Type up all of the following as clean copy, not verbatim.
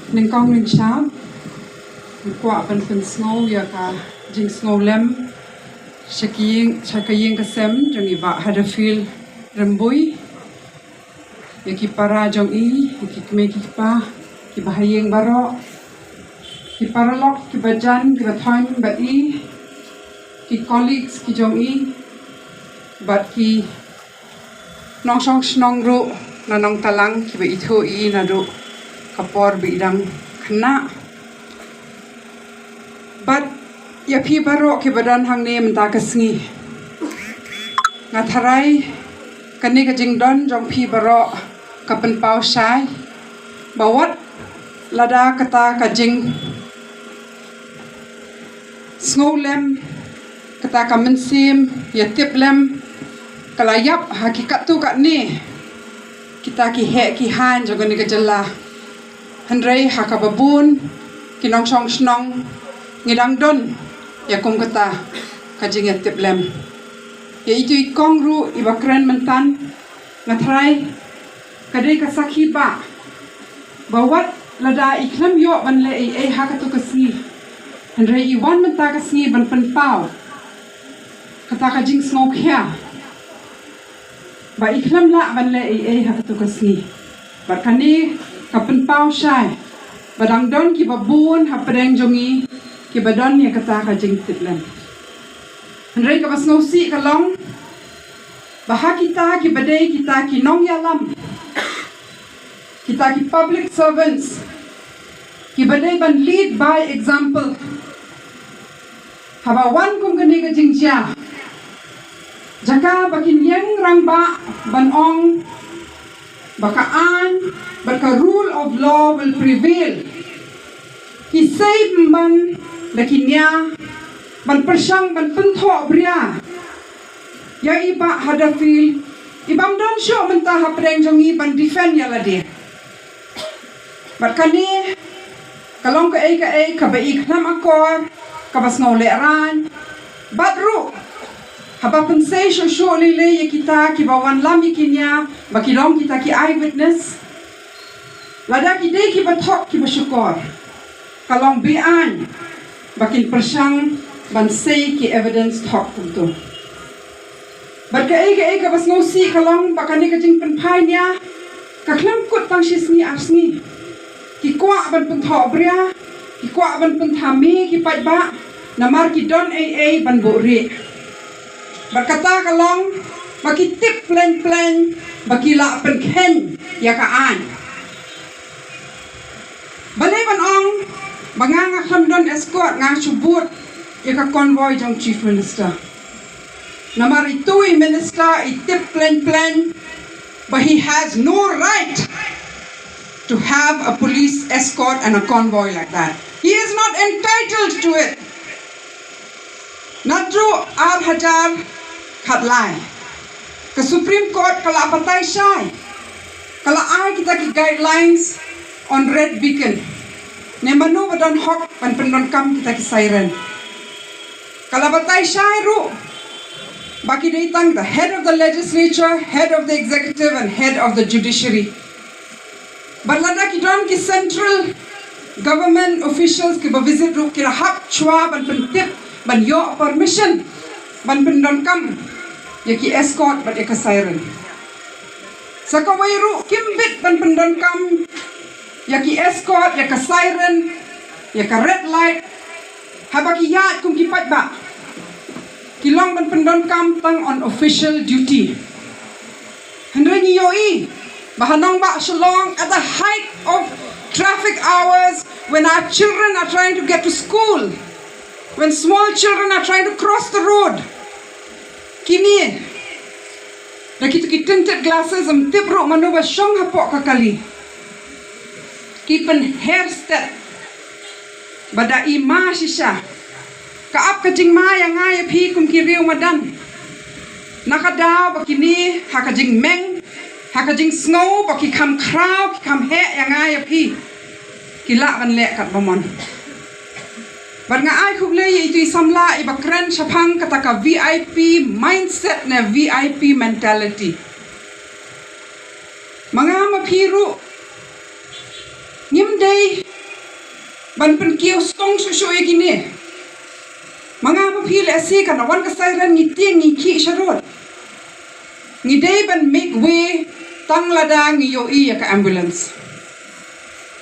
Neng kong neng sharp, kuat pen snow ya ka jing snow lem, shakiying kasem jong iba hada feel rembui, ya ki para jong ya ki kme ki pa, ki bahayeng barok, ki paralok ki bajan ki bathoin bat ki colleagues ki jong bat ki nong song snong ru na nong talang ki ba itho na ru kapor bidang kena but ya pi barok ki badan hang ne menta kasngi ngatharai kani ka jingdon jong pi barok kapen pau sai bawat lada kata ka jing snowlem kata ka mensim ya tiplem kalayap hakikat tu kat ni kita ki he ki han jong ni ka jela Handrei hakababun kinong song snong ngidang don ya kum kata kajing ya tiplem ya itu ikong ru ibakren mentan ngatrai kadai kasaki ba bawat lada iklam yo ban le hakatu kasi Handrei iwan menta kasi ban penpau kata kajing snok ya ba iklam la ban le hakatu kasi barkani kapen pau sai badang don ki babun hapreng jongi ki badon ya kata ka jing titlem Handrei ka bas ngosi kalong baha kita ki badai kita ki nong yalam kita ki public servants ki badai ban lead by example haba wan kum gani ka jing ja jaka bakin yang rang ba ban ong bakaan baka rule of law will prevail. Kisay ban lakinya ban persang ban pentho bria. Ya iba hada feel ibam don show mentah hapreng jongi ban defend ya lade. Barkani kalong ka ba iknam akor ka bas ngau leran badru haba pensay show lile ya kita ki bawan lami kinya bakilong kita ki eyewitness lada ki dei ki bathok ki basyukor kalong bian bakin persang bansay ki evidence thok tu barka ka bas ngosi kalong bakani ka jing penpai nya ka klam kut tang shisni arsni ki kwa ban penthok bria ki kwa ban penthami ki pajba namar ki don ban bori berkata kalong bagi tip plan bagi la penken ya kaan balai ban ong bangang khamdon escort nga subut ya ka convoy jong chief minister namar itu minister tip plan but he has no right to have a police escort and a convoy like that. He is not entitled to it. Nadru Hajar Khatlai ke Supreme Court kala patai sai kala ai kita ki guidelines on red beacon ne manu badon hok pan pendon kam kita ki siren kala patai sai ru baki dei tang the head of the legislature, head of the executive and head of the judiciary balada ki don ki central government officials ki ba visit ru ki hap chwa ban pentip ban yo permission ban pendon kam ya ki escort bat ya ka siren sakawairu kimbit ban pendon kam ya ki escort ya ka siren ya ka red light habaki yat kum ki patba kilong ban pendon kam tang on official duty Handrei ni yoi bahanong ba shalong at the height of traffic hours when our children are trying to get to school, when small children are trying to cross the road. Kini, nakita ki tinted glasses am tibro manu ba syong hapok kakali. Kipen hairstep, bada ima sisya. Kaap kajing ma yang ay pi kum kiriw madan. Nakadaw bakini hakajing meng, hakajing snow baki kam kraw ki kam he yang ay pi. Kila ban lek kat bamon. Bar nga ay kuble itu isamla ibakren syapang kataka VIP mindset na VIP mentality. Mga mapiru Ngimday ban pen kiu stong shushu ikini manga ma phil asi kan wan ka sairan ni tiang ni khi sharot ni dei ban make way tang lada ngi yo i ka ambulance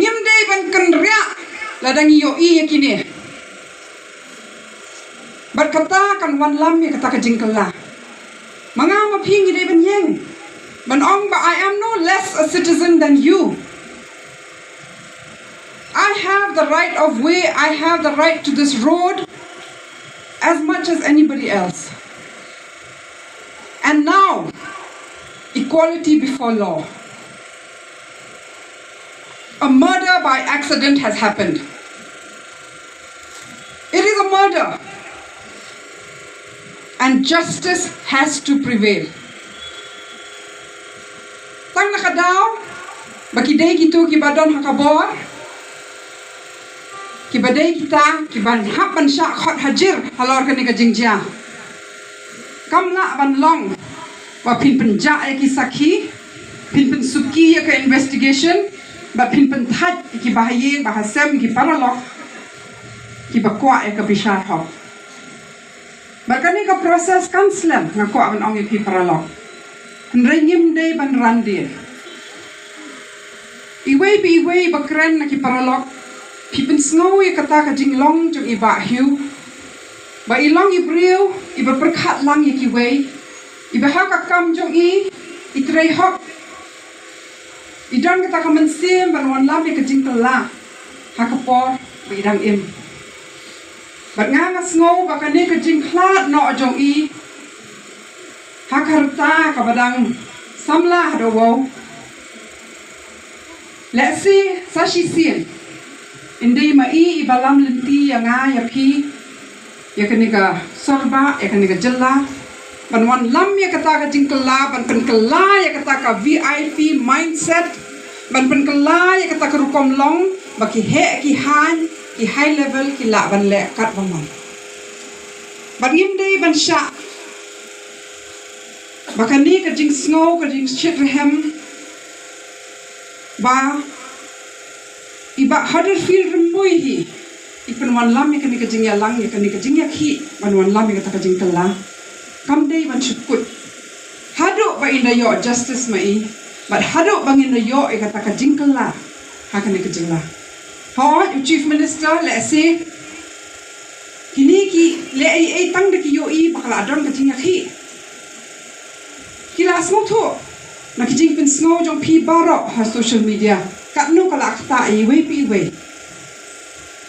ngim dei ban kan ria lada ngi yo i kini bat kata kan wan lam ya kata ka jingkala manga ma phi ngi dei ban yeng ban ong ba I am no less a citizen than you. I have the right of way, I have the right to this road as much as anybody else. And now, equality before law. A murder by accident has happened. It is a murder. And justice has to prevail. Tang nakadaw, bakidei gitu kibadon hakabor, kibadei kita kiban hapan syak khot hajir halor kani ka jingjia. Kamla ban long, wa pin penja ya ki sakhi, pin suki ya ka investigation, ba pin that ki bahayeng bahasem ki paralok, ki bakwa ya ka bishar hok. Bakani ka proses kanslam ngakwa ban ong ya ki paralok. Nrengim day ban randir. Iway bakren na ki paralok. Pipin snow ya kata ka jinglong jong iba hiu. Ba ilong ibriu iba perkat lang ya ki way. Iba hak akam jong itrei hok. Idang kata ka mensim ban wan lam ya ka jingkala. Hakapor ba idang im. Bat nga snow bakane ka jingklat no jong Hakarta kabadang samla hadowo. Let's see sashi sin. Indi mai ibalam lenti yang ya pi. Ya kaniga sorba ya kaniga jella. Ban wan lam ya kata ka jingkala ban penkala ya kata ka VIP mindset. Ban penkala ya kata ka rukom long baki he ki han ki high level ki la ban le kat bamon. Ban ngimdei ban sha Bakani ka jing snow ka jing shitrehem ba iba Huddersfield remui hi ipan wan lam ka ni ka jing ya lang ka ni ka jing ya khi ban wan lam ka ta ka jing tala kam dei ban shukut hado ba in yo justice mai but hado bang in yo ka ta ka jing kala ha ka ni ka jing la how you chief minister let's say kini ki le ai tang de ki yo bakala adon ka jing ya khi Kila semua tu nak kijing pin snow jong pi barok ha social media kat nu kala akta iwe pi iwe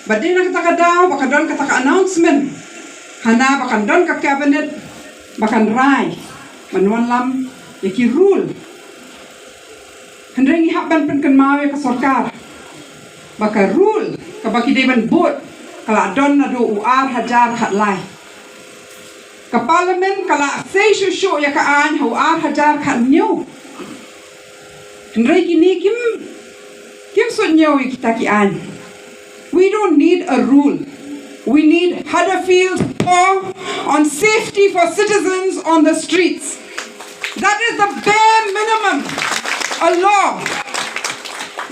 badai nak kata kadaw bakadon kata ka announcement hana bakadon ka cabinet bakan rai manuan lam yaki rule hendrengi haban pen kan mawe ka sarkar baka rule ka baki deban bot kala don na do uar hajar hat lai Ka parliament kala say shushu ya ka an hu ar hajar kan new. Hendrai kini kim so new kita ki an. We don't need a rule. We need Huddersfield law on safety for citizens on the streets. That is the bare minimum. A law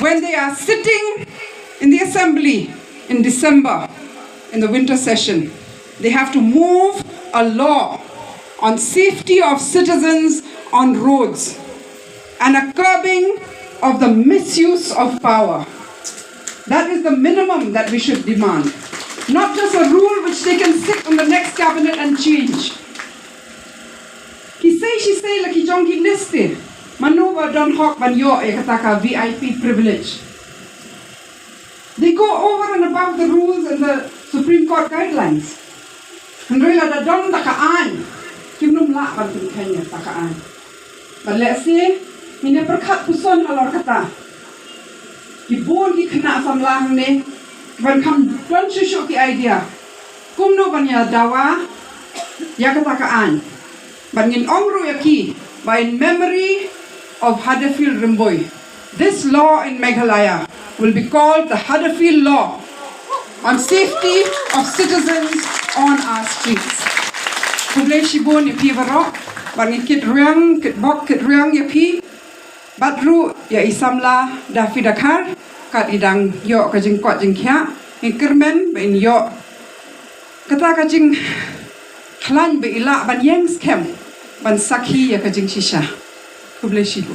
when they are sitting in the assembly in December in the winter session. They have to move a law on safety of citizens on roads and a curbing of the misuse of power. That is the minimum that we should demand. Not just a rule which they can sit on the next cabinet and change. She say like he jongi listed. Manuva don hok ban yo e kataka VIP privilege. They go over and above the rules and the Supreme Court guidelines. Hendrai la don takaan. Kimnum la ban Kenya takaan. But let's say ini perkat puson halor kata. Kibon ki kena samlang ne. Ban kam don shushu ki idea. Kumno ban ya dawa ya katakaan. Ban ngin ongru ya ki by memory of Huddersfield Rimboy. This law in Meghalaya will be called the Huddersfield Law on safety of citizens on our streets. Kublai shibon ya pi varok, bangin kit bok kit riang ya pi, batru ya isamla da fidakar, kat idang yo ka jingkot jingkya, in kermen in yo kata kajing klan be ila ban yang scam ban sakhi ya kajing shisha kuble shibu